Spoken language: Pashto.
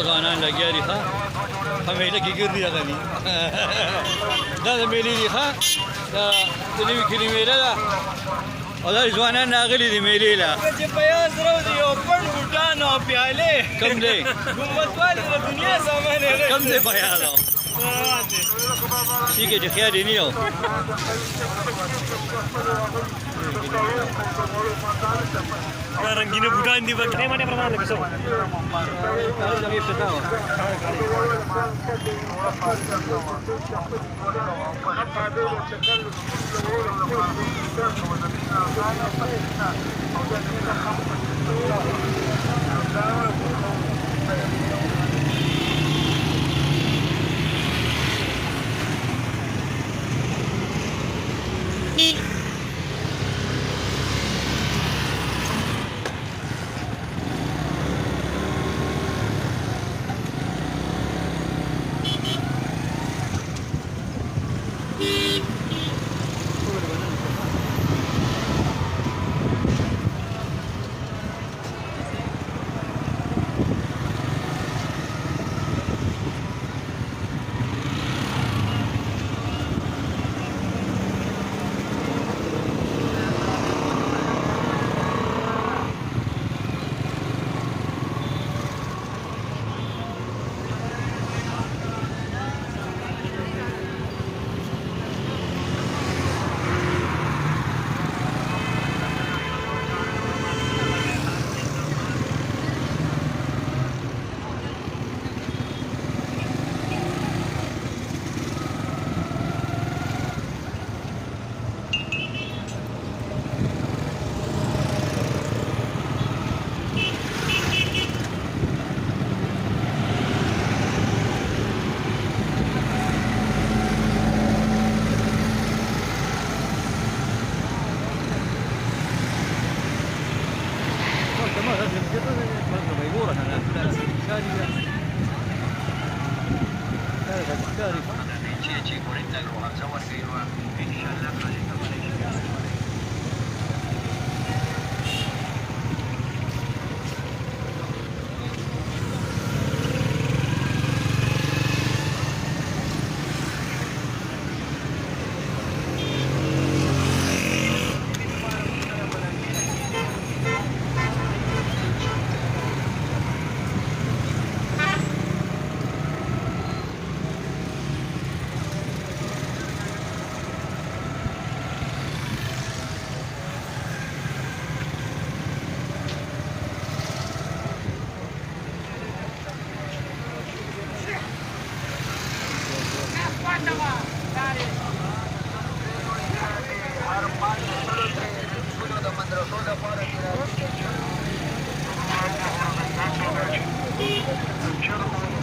ځوانان لګیا دي ښه میله کې ګرځي دغه دي دا د میلې دي ښه دا د نوي کلي میله ده او دا ځوانان راغلي دي میلې له چې په یو زرو دي یو پڼ بوټان او پیالې کم دی ګمبدوالې د دنیا سامان یې کم دی بیان ٹھیک ہے جی خیر ہی نہیں ہو رنگینه بوټان دي په کې باندې پرمانه کیسو Gentlemen,